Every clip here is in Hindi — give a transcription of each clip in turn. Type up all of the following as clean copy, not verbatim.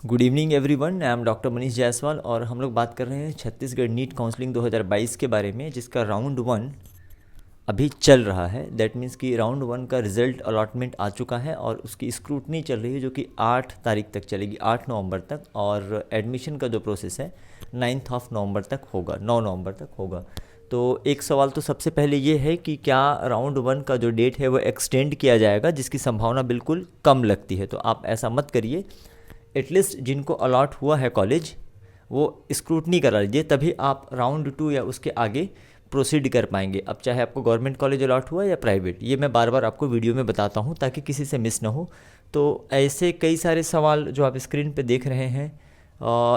Good evening everyone, I am doctor Manish Jaiswal और हम लोग बात कर रहे हैं छत्तीसगढ़ नीट काउंसलिंग 2022 के बारे में, जिसका राउंड 1 अभी चल रहा है। दैट मीन्स कि राउंड 1 का रिजल्ट अलॉटमेंट आ चुका है और उसकी स्क्रूटनी चल रही है, जो कि 8 तारीख तक चलेगी, 8 नवंबर तक। और एडमिशन का जो प्रोसेस है 9 नवंबर तक होगा, 9 नवंबर तक होगा। तो एक सवाल तो सबसे पहले ये है कि क्या राउंड 1 का जो डेट है वो एक्सटेंड किया जाएगा, जिसकी संभावना बिल्कुल कम लगती है। तो आप ऐसा मत करिए, एटलीस्ट जिनको अलॉट हुआ है कॉलेज वो स्क्रूटनी करा लीजिए, तभी आप राउंड 2 या उसके आगे प्रोसीड कर पाएंगे। अब चाहे आपको गवर्नमेंट कॉलेज अलॉट हुआ या प्राइवेट, ये मैं बार बार आपको वीडियो में बताता हूँ ताकि किसी से मिस ना हो। तो ऐसे कई सारे सवाल जो आप स्क्रीन पे देख रहे हैं,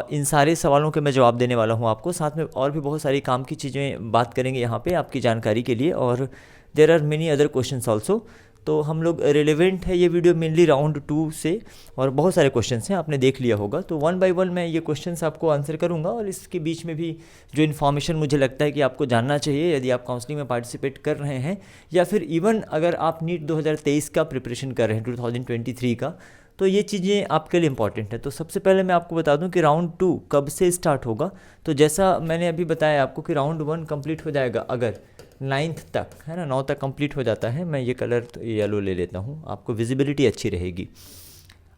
इन सारे सवालों के मैं जवाब देने वाला हूँ आपको। साथ में और भी बहुत सारी काम की चीज़ें बात करेंगे यहाँ पे आपकी जानकारी के लिए, और there are many other questions also. तो हम लोग रिलेवेंट है ये वीडियो मेनली राउंड 2 से, और बहुत सारे क्वेश्चंस हैं आपने देख लिया होगा। तो 1 बाय 1 मैं ये क्वेश्चंस आपको आंसर करूंगा, और इसके बीच में भी जो इन्फॉर्मेशन मुझे लगता है कि आपको जानना चाहिए यदि आप काउंसलिंग में पार्टिसिपेट कर रहे हैं, या फिर इवन अगर आप नीट 2023 का प्रिपरेशन कर रहे हैं, 2023 का, तो ये चीज़ें आपके लिए इंपॉर्टेंट है। तो सबसे पहले मैं आपको बता दूं कि राउंड 2 कब से स्टार्ट होगा। तो जैसा मैंने अभी बताया आपको कि राउंड 1 कंप्लीट हो जाएगा अगर 9th तक, है ना, 9 तक कंप्लीट हो जाता है। मैं ये कलर तो येलो ले लेता हूँ, आपको विजिबिलिटी अच्छी रहेगी,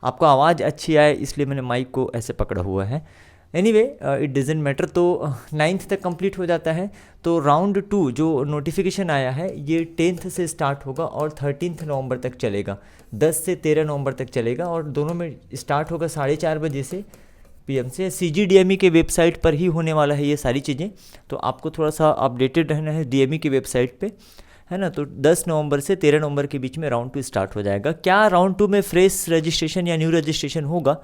आपको आवाज़ अच्छी आए, इसलिए मैंने माइक को ऐसे पकड़ा हुआ है। Anyway it doesn't matter. तो 9th तक कंप्लीट हो जाता है। तो राउंड 2 जो नोटिफिकेशन आया है ये 10th से स्टार्ट होगा और 13 नवंबर तक चलेगा, 10 से 13 नवंबर तक चलेगा, और दोनों में स्टार्ट होगा 4:30 बजे से PM से। CGDME के वेबसाइट पर ही होने वाला है ये सारी चीज़ें, तो आपको थोड़ा सा अपडेटेड रहना है DME की वेबसाइट पे, है ना। तो 10 नवंबर से 13 नवंबर के बीच में राउंड 2 स्टार्ट हो जाएगा। क्या राउंड 2 में फ्रेश रजिस्ट्रेशन या न्यू रजिस्ट्रेशन होगा?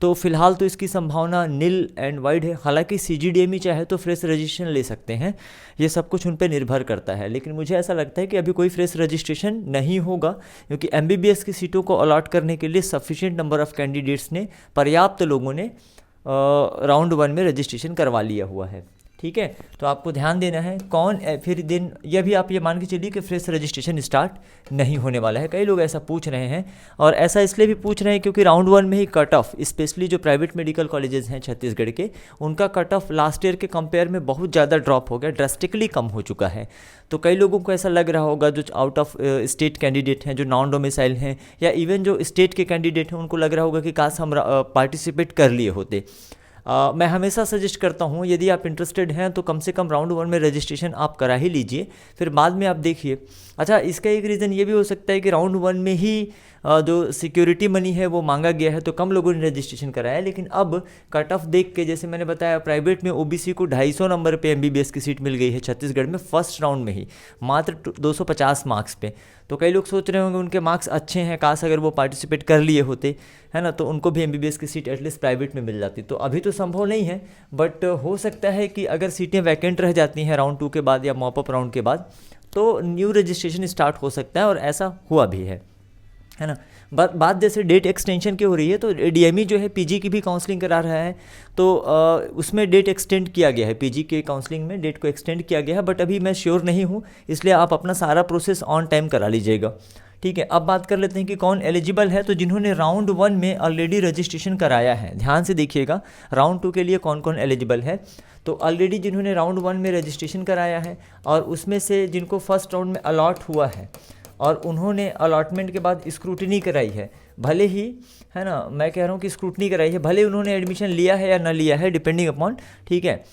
तो फिलहाल तो इसकी संभावना नील एंड वाइड है। हालांकि CGDME चाहे तो फ्रेश रजिस्ट्रेशन ले सकते हैं, ये सब कुछ उन पर निर्भर करता है, लेकिन मुझे ऐसा लगता है कि अभी कोई फ्रेश रजिस्ट्रेशन नहीं होगा, क्योंकि MBBS की सीटों को अलॉट करने के लिए सफिशिएंट नंबर ऑफ़ कैंडिडेट्स ने, पर्याप्त लोगों ने राउंड 1 में रजिस्ट्रेशन करवा लिया हुआ है। ठीक है, तो आपको ध्यान देना है कौन फिर दिन, यह भी आप ये मान के चलिए कि फ्रेश रजिस्ट्रेशन स्टार्ट नहीं होने वाला है। कई लोग ऐसा पूछ रहे हैं, और ऐसा इसलिए भी पूछ रहे हैं क्योंकि राउंड 1 में ही कट ऑफ, स्पेशली जो प्राइवेट मेडिकल कॉलेजेस हैं छत्तीसगढ़ के, उनका कट ऑफ लास्ट ईयर के कंपेयर में बहुत ज़्यादा ड्रॉप हो गया, ड्रास्टिकली कम हो चुका है। तो कई लोगों को ऐसा लग रहा होगा, जो आउट ऑफ स्टेट कैंडिडेट हैं, जो नॉन डोमिसाइल हैं, या इवन जो स्टेट के कैंडिडेट हैं, उनको लग रहा होगा कि काश हम पार्टिसिपेट कर लिए होते। मैं हमेशा सजेस्ट करता हूँ, यदि आप इंटरेस्टेड हैं तो कम से कम राउंड 1 में रजिस्ट्रेशन आप करा ही लीजिए, फिर बाद में आप देखिए। अच्छा, इसका एक रीज़न ये भी हो सकता है कि राउंड 1 में ही जो सिक्योरिटी मनी है वो मांगा गया है, तो कम लोगों ने रजिस्ट्रेशन कराया। लेकिन अब कट ऑफ देख के, जैसे मैंने बताया, प्राइवेट में OBC को 250 नंबर पे MBBS की सीट मिल गई है छत्तीसगढ़ में फर्स्ट राउंड में ही, मात्र 250 मार्क्स पे। तो कई लोग सोच रहे होंगे उनके मार्क्स अच्छे हैं, काश अगर वो पार्टिसिपेट कर लिए होते, है ना, तो उनको भी MBBS की सीट एटलीस्ट प्राइवेट में मिल जाती। तो अभी तो संभव नहीं है, बट हो सकता है कि अगर सीटें वैकेंट रह जाती हैं राउंड 2 के बाद या मॉपअप राउंड के बाद, तो न्यू रजिस्ट्रेशन स्टार्ट हो सकता है, और ऐसा हुआ भी है ना। बात जैसे डेट एक्सटेंशन की हो रही है, तो DME जो है PG की भी काउंसलिंग करा रहा है, तो उसमें डेट एक्सटेंड किया गया है, PG के काउंसलिंग में डेट को एक्सटेंड किया गया है, बट अभी मैं श्योर नहीं हूँ, इसलिए आप अपना सारा प्रोसेस ऑन टाइम करा लीजिएगा। ठीक है, अब बात कर लेते हैं कि कौन एलिजिबल है। तो जिन्होंने राउंड 1 में ऑलरेडी रजिस्ट्रेशन कराया है, ध्यान से देखिएगा राउंड 2 के लिए कौन कौन एलिजिबल है। तो ऑलरेडी जिन्होंने राउंड 1 में रजिस्ट्रेशन कराया है, और उसमें से जिनको फर्स्ट राउंड में अलॉट हुआ है, और उन्होंने अलॉटमेंट के बाद स्क्रूटनी कराई है, भले ही, है ना, मैं कह रहा हूँ कि स्क्रूटनी कराई है, भले उन्होंने एडमिशन लिया है या ना लिया है, डिपेंडिंग अपॉन, ठीक है,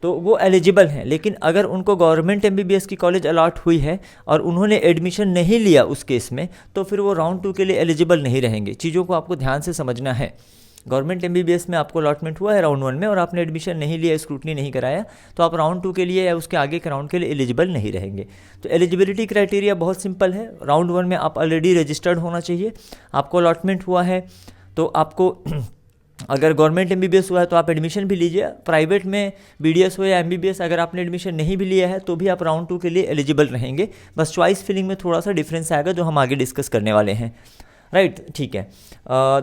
तो वो एलिजिबल हैं। लेकिन अगर उनको गवर्नमेंट MBBS की कॉलेज अलॉट हुई है और उन्होंने एडमिशन नहीं लिया उस केस में, तो फिर वो राउंड 2 के लिए एलिजिबल नहीं रहेंगे। चीज़ों को आपको ध्यान से समझना है। गवर्नमेंट MBBS में आपको अलॉटमेंट हुआ है राउंड 1 में, और आपने एडमिशन नहीं लिया, स्क्रूटनी नहीं कराया, तो आप राउंड 2 के लिए या उसके आगे के राउंड के लिए एलिजिबल नहीं रहेंगे। तो एलिजिबिलिटी क्राइटेरिया बहुत सिंपल है। राउंड 1 में आप ऑलरेडी रजिस्टर्ड होना चाहिए, आपको अलॉटमेंट हुआ है, तो आपको अगर गवर्नमेंट MBBS हुआ है तो आप एडमिशन भी लीजिए। प्राइवेट में BDS हो या MBBS, अगर आपने एडमिशन नहीं भी लिया है तो भी आप राउंड 2 के लिए एलिजिबल रहेंगे। बस चॉइस फिलिंग में थोड़ा सा डिफरेंस आएगा, जो हम आगे डिस्कस करने वाले हैं, राइट। ठीक है,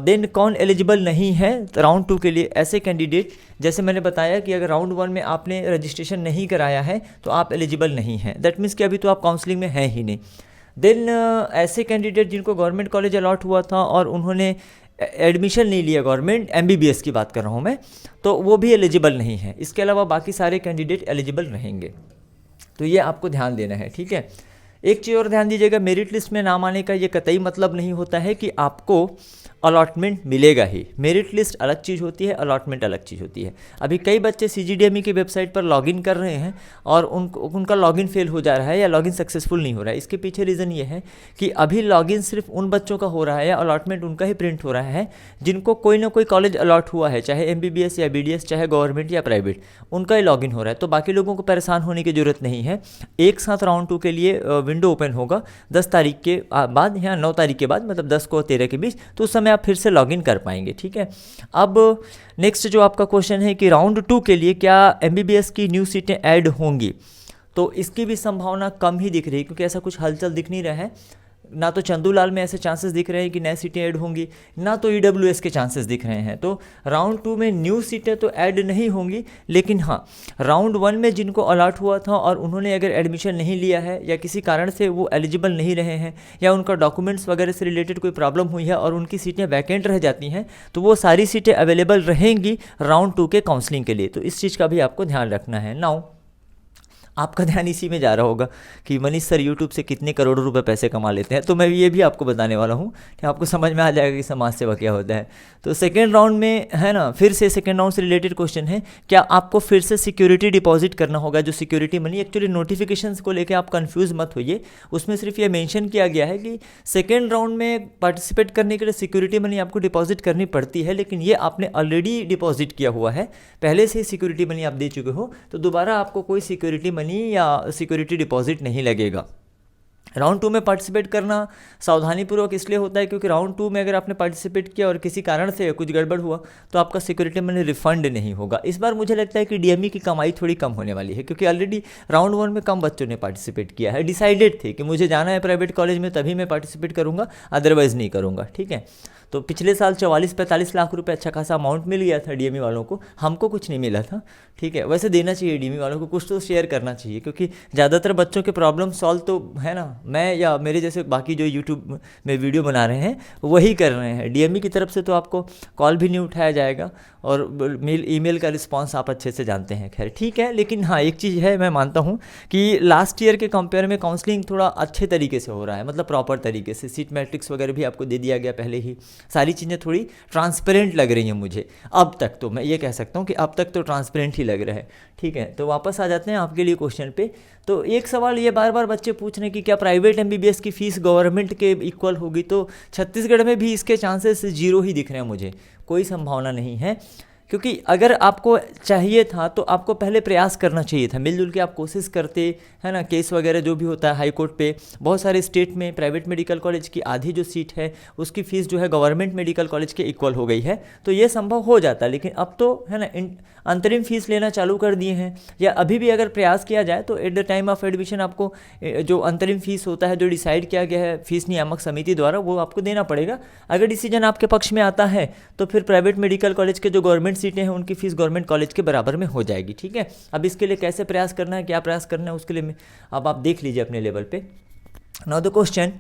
देन कौन एलिजिबल नहीं है राउंड 2 के लिए? ऐसे कैंडिडेट, जैसे मैंने बताया कि अगर राउंड 1 में आपने रजिस्ट्रेशन नहीं कराया है तो आप एलिजिबल नहीं हैं, दैट मीन्स कि अभी तो आप काउंसलिंग में हैं ही नहीं। देन ऐसे कैंडिडेट जिनको गवर्नमेंट कॉलेज अलॉट हुआ था और उन्होंने एडमिशन नहीं लिया गवर्नमेंट, एमबीबीएस की बात कर रहा हूँ मैं, तो वो भी एलिजिबल नहीं है। इसके अलावा बाकी सारे कैंडिडेट एलिजिबल रहेंगे। तो ये आपको ध्यान देना है, ठीक है। एक चीज़ और ध्यान दीजिएगा, मेरिट लिस्ट में नाम आने का ये कतई मतलब नहीं होता है कि आपको अलॉटमेंट मिलेगा ही। मेरिट लिस्ट अलग चीज़ होती है, अलॉटमेंट अलग चीज़ होती है। अभी कई बच्चे सीजीडीएमई की वेबसाइट पर लॉगिन कर रहे हैं और उनका लॉगिन फेल हो जा रहा है या लॉगिन सक्सेसफुल नहीं हो रहा है। इसके पीछे रीज़न ये है कि अभी लॉगिन सिर्फ उन बच्चों का हो रहा है या अलॉटमेंट उनका ही प्रिंट हो रहा है जिनको कोई ना कोई कॉलेज अलॉट हुआ है, चाहे एमबीबीएस या बीडीएस, चाहे गवर्नमेंट या प्राइवेट, उनका ही लॉगिन हो रहा है। तो बाकी लोगों को परेशान होने की ज़रूरत नहीं है। एक साथ राउंड 2 के लिए विंडो ओपन होगा 10 तारीख के बाद या 9 तारीख के बाद, मतलब 10 को और 13 के बीच, तो उस समय आप फिर से लॉगिन कर पाएंगे, ठीक है। अब नेक्स्ट जो आपका क्वेश्चन है कि राउंड 2 के लिए क्या एमबीबीएस की न्यू सीटें ऐड होंगी, तो इसकी भी संभावना कम ही दिख रही है, क्योंकि ऐसा कुछ हलचल दिख नहीं रहा है। ना तो चंदूलाल में ऐसे चांसेस दिख रहे हैं कि नई सीटें ऐड होंगी, ना तो ईडब्ल्यूएस के चांसेस दिख रहे हैं। तो राउंड 2 में न्यू सीटें तो ऐड नहीं होंगी, लेकिन हाँ, राउंड 1 में जिनको अलॉट हुआ था और उन्होंने अगर एडमिशन नहीं लिया है या किसी कारण से वो एलिजिबल नहीं रहे हैं या उनका डॉक्यूमेंट्स वगैरह से रिलेटेड कोई प्रॉब्लम हुई है और उनकी सीटें वैकेंट रह जाती हैं, तो वो सारी सीटें अवेलेबल रहेंगी राउंड 2 के काउंसलिंग के लिए। तो इस चीज़ का भी आपको ध्यान रखना है। नाउ आपका ध्यान इसी में जा रहा होगा कि मनीष सर यूट्यूब से कितने करोड़ों रुपए पैसे कमा लेते हैं, तो मैं ये भी आपको बताने वाला हूँ कि आपको समझ में आ जाएगा कि समाज सेवा क्या होता है। तो सेकेंड राउंड में है ना, फिर से सेकेंड राउंड से रिलेटेड क्वेश्चन है, क्या आपको फिर से सिक्योरिटी डिपॉजिट करना होगा? जो सिक्योरिटी मनी, एक्चुअली नोटिफिकेशंस को लेकर आप कंफ्यूज मत होइए, उसमें सिर्फ ये मेंशन किया गया है कि सेकेंड राउंड में पार्टिसिपेट करने के लिए सिक्योरिटी मनी आपको डिपॉजिट करनी पड़ती है, लेकिन ये आपने ऑलरेडी डिपॉजिट किया हुआ है, पहले से ही सिक्योरिटी मनी आप दे चुके हो, तो दोबारा आपको कोई सिक्योरिटी मनी या सिक्योरिटी डिपॉजिट नहीं लगेगा। राउंड 2 में पार्टिसिपेट करना सावधानीपूर्वक इसलिए होता है क्योंकि राउंड 2 में अगर आपने पार्टिसिपेट किया और किसी कारण से कुछ गड़बड़ हुआ तो आपका सिक्योरिटी मनी रिफंड नहीं होगा। इस बार मुझे लगता है कि डीएमई की कमाई थोड़ी कम होने वाली है, क्योंकि ऑलरेडी राउंड 1 में कम बच्चों ने पार्टिसिपेट किया है। डिसाइडेड थे कि मुझे जाना है प्राइवेट कॉलेज में तभी मैं पार्टिसिपेट करूँगा, अदरवाइज़ नहीं करूँगा, ठीक है। तो पिछले साल 44-45 लाख रुपए अच्छा खासा अमाउंट मिल गया था डीएमई वालों को, हमको कुछ नहीं मिला था, ठीक है। वैसे देना चाहिए डीएमई वालों को, कुछ तो शेयर करना चाहिए, क्योंकि ज़्यादातर बच्चों के प्रॉब्लम सॉल्व तो है ना, मैं या मेरे जैसे बाकी जो यूट्यूब में वीडियो बना रहे हैं वही कर रहे हैं। डीएमई की तरफ से तो आपको कॉल भी नहीं उठाया जाएगा और ईमेल का रिस्पांस आप अच्छे से जानते हैं, खैर ठीक है। लेकिन हाँ, एक चीज़ है, मैं मानता हूँ कि लास्ट ईयर के कंपेयर में काउंसलिंग थोड़ा अच्छे तरीके से हो रहा है, मतलब प्रॉपर तरीके से। सीट मैट्रिक्स वगैरह भी आपको दे दिया गया पहले ही, सारी चीज़ें थोड़ी ट्रांसपेरेंट लग रही हैं मुझे अब तक। तो मैं ये कह सकता हूँ कि अब तक तो ट्रांसपेरेंट ही लग रहा है, ठीक है। तो वापस आ जाते हैं आपके लिए क्वेश्चन पे। तो एक सवाल ये बार बार बच्चे पूछ रहे हैं कि क्या प्राइवेट एमबीबीएस की फ़ीस गवर्नमेंट के इक्वल होगी? तो छत्तीसगढ़ में भी इसके चांसेस 0 ही दिख रहे हैं मुझे, कोई संभावना नहीं है। क्योंकि अगर आपको चाहिए था तो आपको पहले प्रयास करना चाहिए था, मिलजुल के आप कोशिश करते, है ना। केस वगैरह जो भी होता है हाई कोर्ट पे, बहुत सारे स्टेट में प्राइवेट मेडिकल कॉलेज की आधी जो सीट है उसकी फ़ीस जो है गवर्नमेंट मेडिकल कॉलेज के इक्वल हो गई है, तो ये संभव हो जाता। लेकिन अब तो है ना, अंतरिम फीस लेना चालू कर दिए हैं, या अभी भी अगर प्रयास किया जाए तो at the time of admission आपको जो अंतरिम फीस होता है, जो डिसाइड किया गया है फीस नियामक समिति द्वारा, वो आपको देना पड़ेगा। अगर डिसीजन आपके पक्ष में आता है तो फिर प्राइवेट मेडिकल कॉलेज के जो गवर्नमेंट सीटें हैं उनकी फीस गवर्नमेंट कॉलेज के बराबर में हो जाएगी, ठीक है। अब इसके लिए कैसे प्रयास करना है, क्या प्रयास करना है, उसके लिए अब आप देख लीजिए अपने लेवल पे। नाउ द क्वेश्चन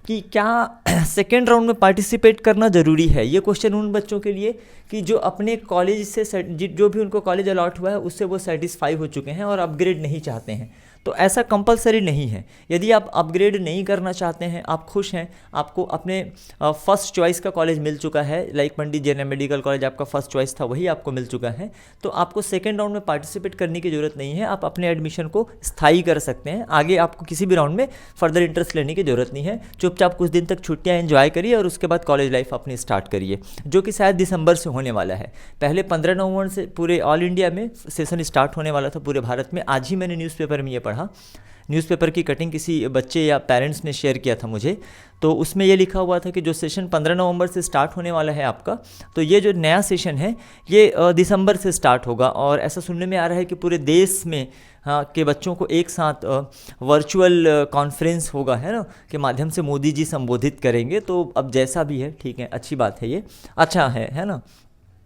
कि क्या सेकेंड राउंड में पार्टिसिपेट करना ज़रूरी है? ये क्वेश्चन उन बच्चों के लिए कि जो अपने कॉलेज से जो भी उनको कॉलेज अलॉट हुआ है उससे वो सेटिस्फाई हो चुके हैं और अपग्रेड नहीं चाहते हैं। तो ऐसा कंपलसरी नहीं है। यदि आप अपग्रेड नहीं करना चाहते हैं, आप खुश हैं, आपको अपने फर्स्ट चॉइस का कॉलेज मिल चुका है, लाइक पंडित जैन मेडिकल कॉलेज आपका फर्स्ट चॉइस था, वही आपको मिल चुका है, तो आपको सेकेंड राउंड में पार्टिसिपेट करने की ज़रूरत नहीं है। आप अपने एडमिशन को स्थायी कर सकते हैं, आगे आपको किसी भी राउंड में फर्दर इंटरेस्ट लेने की ज़रूरत नहीं है। चुपचाप कुछ दिन तक छुट्टियाँ एंजॉय करिए और उसके बाद कॉलेज लाइफ अपनी स्टार्ट करिए, जो कि शायद दिसंबर से होने वाला है। पहले 15 नवंबर से पूरे ऑल इंडिया में सेशन स्टार्ट होने वाला था, पूरे भारत में। आज ही मैंने न्यूज़पेपर में ये पढ़ा, न्यूज़पेपर की कटिंग किसी बच्चे या पेरेंट्स ने शेयर किया था मुझे, तो उसमें ये लिखा हुआ था कि जो सेशन 15 नवंबर से स्टार्ट होने वाला है आपका, तो ये जो नया सेशन है ये दिसंबर से स्टार्ट होगा। और ऐसा सुनने में आ रहा है कि पूरे देश में के बच्चों को एक साथ वर्चुअल कॉन्फ्रेंस होगा, है ना, के माध्यम से मोदी जी संबोधित करेंगे। तो अब जैसा भी है, ठीक है, अच्छी बात है, ये अच्छा है ना।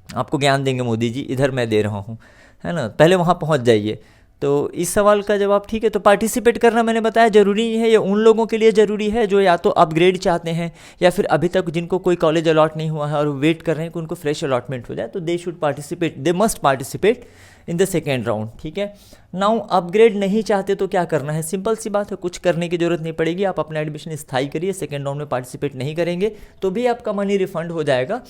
आपको ज्ञान देंगे मोदी जी, इधर मैं दे रहा हूँ, है ना। पहले वहाँ पहुँच जाइए, तो इस सवाल का जवाब ठीक है। तो पार्टिसिपेट करना मैंने बताया ज़रूरी है, ये उन लोगों के लिए ज़रूरी है जो या तो अपग्रेड चाहते हैं या फिर अभी तक जिनको कोई कॉलेज अलॉट नहीं हुआ है और वेट कर रहे हैं कि उनको फ्रेश अलॉटमेंट हो जाए, तो they should participate, they must participate in the second round. ठीक है। नाउ अपग्रेड नहीं चाहते तो क्या करना है, सिंपल सी बात है, कुछ करने की जरूरत नहीं पड़ेगी, आप अपना एडमिशन स्थायी करिए, सेकेंड राउंड में पार्टिसिपेट नहीं करेंगे तो भी आपका मनी रिफंड हो जाएगा,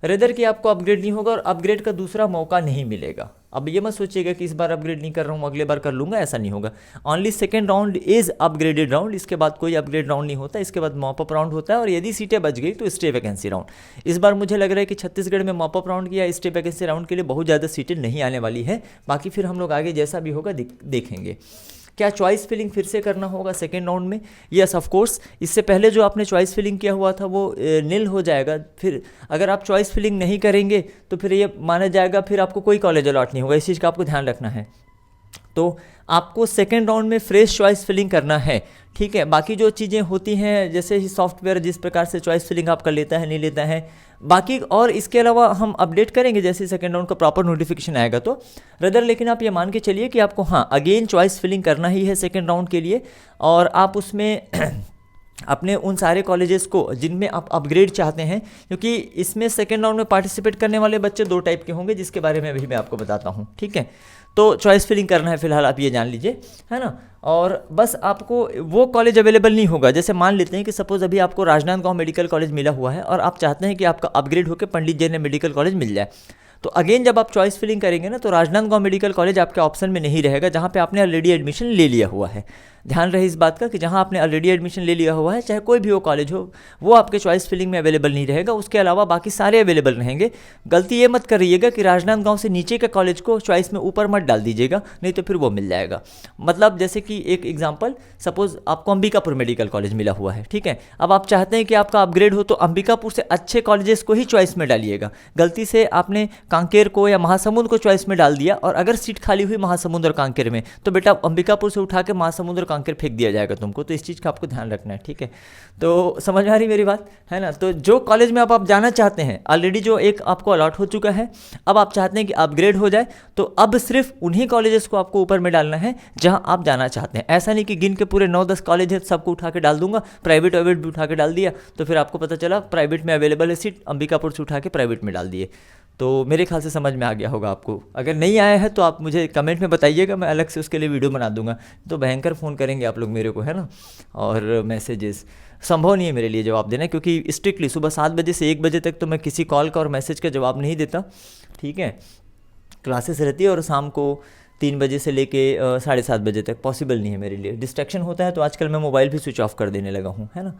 रेदर कि आपको अपग्रेड नहीं होगा और अपग्रेड का दूसरा मौका नहीं मिलेगा। अब ये मत सोचिएगा कि इस बार अपग्रेड नहीं कर रहा हूँ अगले बार कर लूँगा, ऐसा नहीं होगा। Only second round is upgraded round, इसके बाद कोई अपग्रेड राउंड नहीं होता, इसके बाद मॉपअप राउंड होता है और यदि सीटें बच गई तो स्टे वैकेंसी राउंड। इस बार मुझे लग रहा है कि छत्तीसगढ़ में मॉपअप राउंड या स्टे वैकेंसी राउंड के लिए बहुत ज़्यादा सीटें नहीं आने वाली है, बाकी फिर हम लोग आगे जैसा भी होगा देखेंगे। क्या चॉइस फिलिंग फिर से करना होगा सेकेंड राउंड में? यस ऑफ कोर्स, इससे पहले जो आपने चॉइस फिलिंग किया हुआ था वो नील हो जाएगा। फिर अगर आप चॉइस फिलिंग नहीं करेंगे तो फिर ये माना जाएगा फिर आपको कोई कॉलेज अलॉट नहीं होगा, इस चीज़ का आपको ध्यान रखना है। तो आपको सेकेंड राउंड में फ्रेश चॉइस फिलिंग करना है। ठीक है। बाकी जो चीज़ें होती हैं जैसे ही सॉफ्टवेयर जिस प्रकार से चॉइस फिलिंग आपका लेता है नहीं लेता है, बाकी और इसके अलावा हम अपडेट करेंगे जैसे सेकेंड राउंड का प्रॉपर नोटिफिकेशन आएगा तो रदर, लेकिन आप ये मान के चलिए कि आपको हाँ अगेन चॉइस फिलिंग करना ही है सेकेंड राउंड के लिए, और आप उसमें अपने उन सारे कॉलेजेस को जिनमें आप अपग्रेड चाहते हैं, क्योंकि इसमें सेकेंड राउंड में पार्टिसिपेट करने वाले बच्चे दो टाइप के होंगे जिसके बारे में अभी मैं आपको बताता हूँ। ठीक है। तो चॉइस फिलिंग करना है फिलहाल, आप ये जान लीजिए, है ना। और बस आपको वो कॉलेज अवेलेबल नहीं होगा, जैसे मान लेते हैं कि सपोज अभी आपको राजनांदगांव मेडिकल कॉलेज मिला हुआ है और आप चाहते हैं कि आपका अपग्रेड होकर पंडित जैन मेडिकल कॉलेज मिल जाए, तो अगेन जब आप चॉइस फिलिंग करेंगे ना तो राजनांदगांव मेडिकल कॉलेज आपके ऑप्शन में नहीं रहेगा जहाँ पे आपने ऑलरेडी एडमिशन ले लिया हुआ है। ध्यान रहे इस बात का कि जहाँ आपने ऑलरेडी एडमिशन ले लिया हुआ है, चाहे कोई भी वो कॉलेज हो, वो आपके चॉइस फिलिंग में अवेलेबल नहीं रहेगा, उसके अलावा बाकी सारे अवेलेबल रहेंगे। गलती ये मत करिएगा कि राजनांदगांव से नीचे के कॉलेज को चॉइस में ऊपर मत डाल दीजिएगा, नहीं तो फिर वो मिल जाएगा। मतलब जैसे कि एक एग्जाम्पल, सपोज आपको अंबिकापुर मेडिकल कॉलेज मिला हुआ है, ठीक है, अब आप चाहते हैं कि आपका अपग्रेड हो तो अंबिकापुर से अच्छे कॉलेजेस को ही चॉइस में डालिएगा। गलती से आपने कांकेर को या महासमुंद को चॉइस में डाल दिया और अगर सीट खाली हुई महासमुंद और कांकेर में, तो बेटा अंबिकापुर से उठा के महासमुंद और कांकेर फेंक दिया जाएगा तुमको। तो इस चीज़ का आपको ध्यान रखना है। ठीक है। तो समझ में आ रही मेरी बात, है ना। तो जो कॉलेज में आप जाना चाहते हैं, ऑलरेडी जो एक आपको अलॉट हो चुका है, अब आप चाहते हैं कि अपग्रेड हो जाए, तो अब सिर्फ उन्हीं कॉलेजेस को आपको ऊपर में डालना है जहां आप जाना चाहते हैं। ऐसा नहीं कि गिन के पूरे 9-10 कॉलेज है सबको उठा के डाल दूंगा, प्राइवेट वाइवेट भी उठा के डाल दिया, तो फिर आपको पता चला प्राइवेट में अवेलेबल है सीट, अंबिकापुर से उठा के प्राइवेट में डाल दिए। तो मेरे ख्याल से समझ में आ गया होगा आपको। अगर नहीं आया है तो आप मुझे कमेंट में बताइएगा, मैं अलग से उसके लिए वीडियो बना दूंगा। तो भयंकर फ़ोन करेंगे आप लोग मेरे को, है ना, और मैसेजेस संभव नहीं है मेरे लिए जवाब देना, क्योंकि स्ट्रिक्टली सुबह 7 बजे से 1 बजे तक तो मैं किसी कॉल का और मैसेज का जवाब नहीं देता। ठीक है। क्लासेस रहती है और शाम को 3 बजे से लेके 7:30 बजे तक पॉसिबल नहीं है मेरे लिए, डिस्ट्रैक्शन होता है। तो आजकल मैं मोबाइल भी स्विच ऑफ कर देने लगा हूँ, है ना,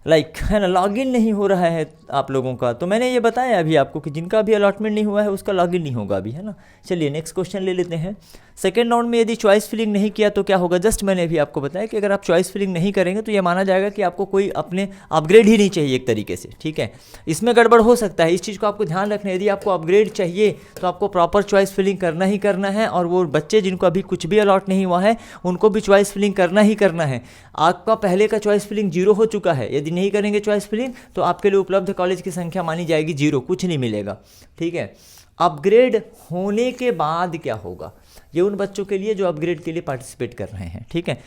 है ना, लॉगिन नहीं हो रहा है आप लोगों का। तो मैंने ये बताया अभी आपको कि जिनका अभी अलॉटमेंट नहीं हुआ है उसका लॉगिन नहीं होगा अभी, है ना। चलिए नेक्स्ट क्वेश्चन ले लेते हैं। सेकेंड राउंड में यदि चॉइस फिलिंग नहीं किया तो क्या होगा? जस्ट मैंने अभी आपको बताया कि अगर आप चॉइस फिलिंग नहीं करेंगे तो ये माना जाएगा कि आपको कोई अपने अपग्रेड ही नहीं चाहिए एक तरीके से। ठीक है। इसमें गड़बड़ हो सकता है, इस चीज़ को आपको ध्यान रखना है। यदि आपको अपग्रेड चाहिए तो आपको प्रॉपर चॉइस फिलिंग करना ही करना है, और वो बच्चे जिनको अभी कुछ भी अलॉट नहीं हुआ है उनको भी चॉइस फिलिंग करना ही करना है। आपका पहले का चॉइस फिलिंग 0 हो चुका है, यदि नहीं करेंगे चॉइस फिलिंग तो आपके लिए उपलब्ध कॉलेज की संख्या मानी जाएगी 0, कुछ नहीं मिलेगा। ठीक है। अपग्रेड होने के बाद क्या होगा, ये उन बच्चों के लिए जो अपग्रेड के लिए पार्टिसिपेट कर रहे हैं। ठीक है।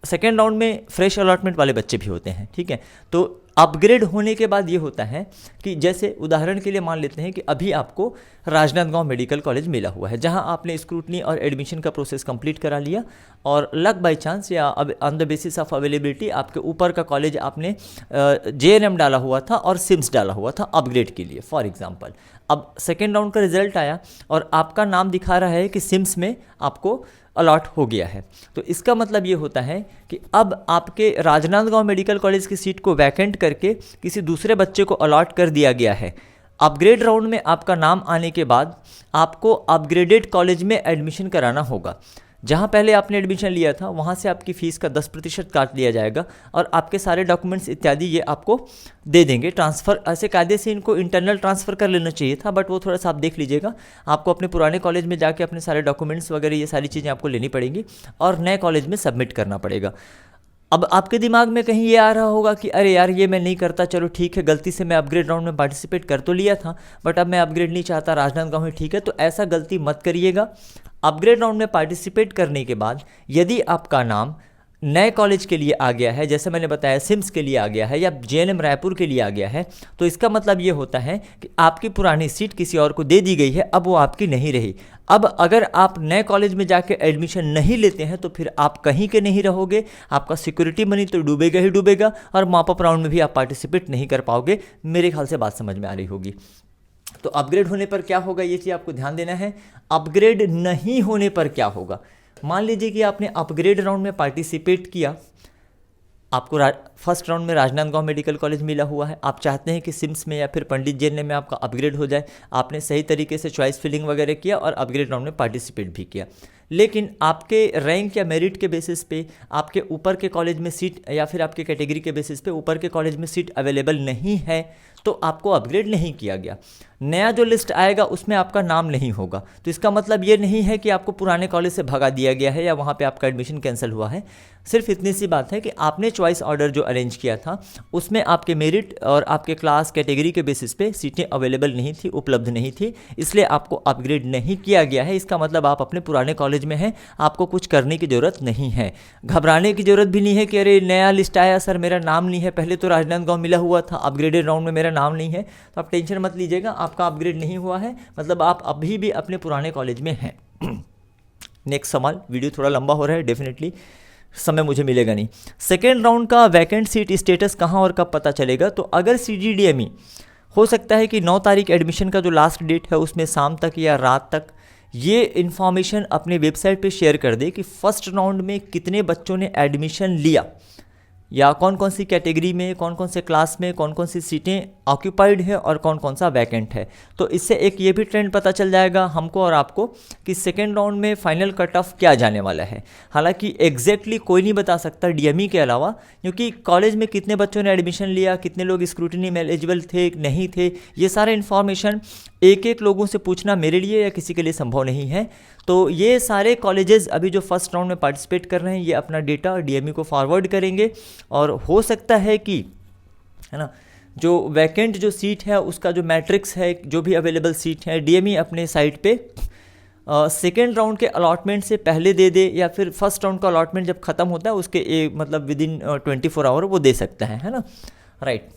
सेकेंड राउंड में फ्रेश अलॉटमेंट वाले बच्चे भी होते हैं। ठीक है। तो अपग्रेड होने के बाद ये होता है कि जैसे उदाहरण के लिए मान लेते हैं कि अभी आपको राजनांदगांव मेडिकल कॉलेज मिला हुआ है, जहां आपने स्क्रूटनी और एडमिशन का प्रोसेस कंप्लीट करा लिया, और लक बाई चांस या on the basis of availability आपके ऊपर का कॉलेज आपने JNM डाला हुआ था और सिम्स डाला हुआ था अपग्रेड के लिए, फॉर एग्जांपल। अब सेकेंड राउंड का रिजल्ट आया और आपका नाम दिखा रहा है कि सिम्स में आपको अलॉट हो गया है, तो इसका मतलब ये होता है कि अब आपके राजनांदगांव मेडिकल कॉलेज की सीट को वैकेंट करके किसी दूसरे बच्चे को अलॉट कर दिया गया है। अपग्रेड राउंड में आपका नाम आने के बाद आपको अपग्रेडेड कॉलेज में एडमिशन कराना होगा। जहाँ पहले आपने एडमिशन लिया था वहाँ से आपकी फ़ीस का 10% काट लिया जाएगा और आपके सारे डॉक्यूमेंट्स इत्यादि ये आपको दे देंगे ट्रांसफ़र। ऐसे कायदे से इनको इंटरनल ट्रांसफ़र कर लेना चाहिए था, बट वो थोड़ा सा आप देख लीजिएगा। आपको अपने पुराने कॉलेज में जाके अपने सारे डॉक्यूमेंट्स वगैरह ये सारी चीज़ें आपको लेनी पड़ेंगी और नए कॉलेज में सबमिट करना पड़ेगा। अब आपके दिमाग में कहीं ये आ रहा होगा कि अरे यार ये मैं नहीं करता, चलो ठीक है, गलती से मैं अपग्रेड राउंड में पार्टिसिपेट कर तो लिया था बट अब मैं अपग्रेड नहीं चाहता, राजनांदगांव ही ठीक है। तो ऐसा गलती मत करिएगा। अपग्रेड राउंड में पार्टिसिपेट करने के बाद यदि आपका नाम नए कॉलेज के लिए आ गया है, जैसे मैंने बताया सिम्स के लिए आ गया है या जेएनएम रायपुर के लिए आ गया है, तो इसका मतलब ये होता है कि आपकी पुरानी सीट किसी और को दे दी गई है, अब वो आपकी नहीं रही। अब अगर आप नए कॉलेज में जाके एडमिशन नहीं लेते हैं तो फिर आप कहीं के नहीं रहोगे, आपका सिक्योरिटी मनी तो डूबेगा ही डूबेगा और मॉपअप राउंड में भी आप पार्टिसिपेट नहीं कर पाओगे। मेरे ख्याल से बात समझ में आ रही होगी। तो अपग्रेड होने पर क्या होगा, ये चीज़ आपको ध्यान देना है। अपग्रेड नहीं होने पर क्या होगा, मान लीजिए कि आपने अपग्रेड राउंड में पार्टिसिपेट किया, आपको फर्स्ट राउंड में राजनांदगांव मेडिकल कॉलेज मिला हुआ है, आप चाहते हैं कि सिम्स में या फिर पंडित जेएनएम में आपका अपग्रेड हो जाए, आपने सही तरीके से चॉइस फिलिंग वगैरह किया और अपग्रेड राउंड में पार्टिसिपेट भी किया, लेकिन आपके रैंक या मेरिट के बेसिस पे आपके ऊपर के कॉलेज में सीट या फिर आपके कैटेगरी के बेसिस पे ऊपर के कॉलेज में सीट अवेलेबल नहीं है, तो आपको अपग्रेड नहीं किया गया। नया जो लिस्ट आएगा उसमें आपका नाम नहीं होगा, तो इसका मतलब ये नहीं है कि आपको पुराने कॉलेज से भगा दिया गया है या वहाँ पे आपका एडमिशन कैंसिल हुआ है। सिर्फ इतनी सी बात है कि आपने चॉइस ऑर्डर जो अरेंज किया था उसमें आपके मेरिट और आपके क्लास कैटेगरी के बेसिस पे सीटें अवेलेबल नहीं थी, उपलब्ध नहीं थी, इसलिए आपको अपग्रेड नहीं किया गया है। इसका मतलब आप अपने पुराने कॉलेज में हैं, आपको कुछ करने की ज़रूरत नहीं है, घबराने की ज़रूरत भी नहीं है कि अरे नया लिस्ट आया सर मेरा नाम नहीं है, पहले तो राजनांदगांव मिला हुआ था, अपग्रेडेड राउंड में मेरा नाम नहीं है। तो आप टेंशन मत लीजिएगा, आपका अपग्रेड नहीं हुआ है, मतलब आप अभी भी अपने पुराने कॉलेज में हैं। नेक्स्ट सवाल, वीडियो थोड़ा लंबा हो रहा है, डेफिनेटली समय मुझे मिलेगा नहीं। सेकेंड राउंड का वैकेंट सीट स्टेटस कहाँ और कब पता चलेगा, तो अगर CGDME हो सकता है कि 9 तारीख एडमिशन का जो लास्ट डेट है उसमें शाम तक या रात तक ये इन्फॉर्मेशन अपने वेबसाइट पे शेयर कर दे कि फर्स्ट राउंड में कितने बच्चों ने एडमिशन लिया या कौन कौन सी कैटेगरी में, कौन कौन से क्लास में, कौन कौन सी सीटें ऑक्यूपाइड है और कौन कौन सा वैकेंट है। तो इससे एक ये भी ट्रेंड पता चल जाएगा हमको और आपको कि सेकेंड राउंड में फाइनल कट ऑफ क्या जाने वाला है। हालांकि एग्जैक्टली कोई नहीं बता सकता DME के अलावा, क्योंकि कॉलेज में कितने बच्चों ने एडमिशन लिया, कितने लोग स्क्रूटनी में एलिजिबल थे नहीं थे, ये सारे इन्फॉर्मेशन एक एक लोगों से पूछना मेरे लिए या किसी के लिए संभव नहीं है। तो ये सारे कॉलेजेस अभी जो फर्स्ट राउंड में पार्टिसिपेट कर रहे हैं ये अपना डेटा DME को फॉरवर्ड करेंगे और हो सकता है कि, है ना, जो वैकेंट जो सीट है उसका जो मैट्रिक्स है, जो भी अवेलेबल सीट है, DME अपने साइट पे सेकेंड राउंड के अलॉटमेंट से पहले दे दे या फिर फर्स्ट राउंड का अलॉटमेंट जब खत्म होता है उसके मतलब विदिन 24 आवर वो दे सकता है ना, राइट।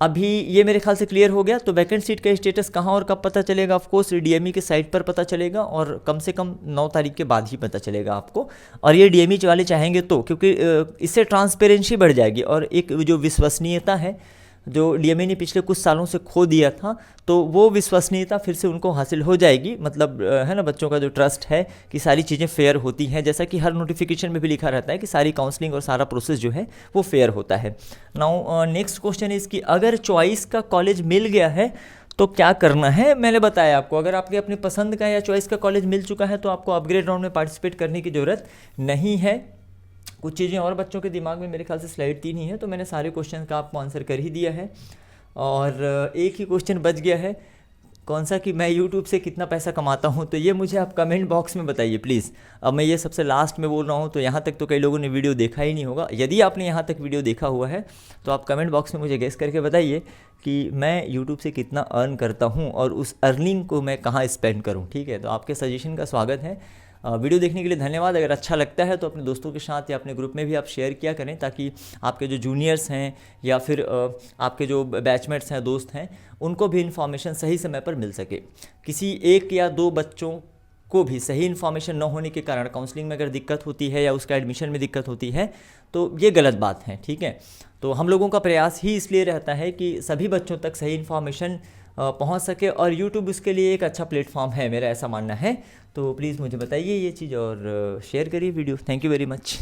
अभी ये मेरे ख्याल से क्लियर हो गया। तो वैकेंट सीट का स्टेटस कहाँ और कब पता चलेगा, ऑफकोर्स DME के साइट पर पता चलेगा और कम से कम 9 तारीख के बाद ही पता चलेगा आपको। और ये DME वाले चाहेंगे तो, क्योंकि इससे ट्रांसपेरेंसी बढ़ जाएगी और एक जो विश्वसनीयता है जो DME ने पिछले कुछ सालों से खो दिया था, तो वो विश्वसनीयता फिर से उनको हासिल हो जाएगी। मतलब है ना, बच्चों का जो ट्रस्ट है कि सारी चीज़ें फेयर होती हैं, जैसा कि हर नोटिफिकेशन में भी लिखा रहता है कि सारी काउंसलिंग और सारा प्रोसेस जो है वो फेयर होता है। नाउ नेक्स्ट क्वेश्चन इज़ कि अगर चॉइस का कॉलेज मिल गया है तो क्या करना है। मैंने बताया आपको, अगर आपके अपने पसंद का या चॉइस का कॉलेज मिल चुका है तो आपको अपग्रेड राउंड में पार्टिसिपेट करने की ज़रूरत नहीं है। कुछ चीज़ें और बच्चों के दिमाग में मेरे ख्याल से स्लाइड 3 ही है, तो मैंने सारे क्वेश्चन का आपको आंसर कर ही दिया है। और एक ही क्वेश्चन बच गया है, कौन सा, कि मैं YouTube से कितना पैसा कमाता हूँ। तो ये मुझे आप कमेंट बॉक्स में बताइए प्लीज़। अब मैं ये सबसे लास्ट में बोल रहा हूँ, तो यहाँ तक तो कई लोगों ने वीडियो देखा ही नहीं होगा। यदि आपने यहाँ तक वीडियो देखा हुआ है तो आप कमेंट बॉक्स में मुझे गेस करके बताइए कि मैं YouTube से कितना अर्न करता हूँ और उस अर्निंग को मैं कहाँ स्पेंड करूँ। ठीक है, तो आपके सजेशन का स्वागत है। वीडियो देखने के लिए धन्यवाद। अगर अच्छा लगता है तो अपने दोस्तों के साथ या अपने ग्रुप में भी आप शेयर किया करें, ताकि आपके जो जूनियर्स हैं या फिर आपके जो बैचमेट्स हैं, दोस्त हैं, उनको भी इन्फॉर्मेशन सही समय पर मिल सके। किसी 1 या 2 बच्चों को भी सही इन्फॉर्मेशन न होने के कारण काउंसलिंग में अगर दिक्कत होती है या उसका एडमिशन में दिक्कत होती है तो ये गलत बात है। ठीक है, तो हम लोगों का प्रयास ही इसलिए रहता है कि सभी बच्चों तक सही इन्फॉर्मेशन पहुंच सके, और YouTube उसके लिए एक अच्छा प्लेटफॉर्म है, मेरा ऐसा मानना है। तो प्लीज़ मुझे बताइए ये चीज़ और शेयर करिए video. Thank you very much.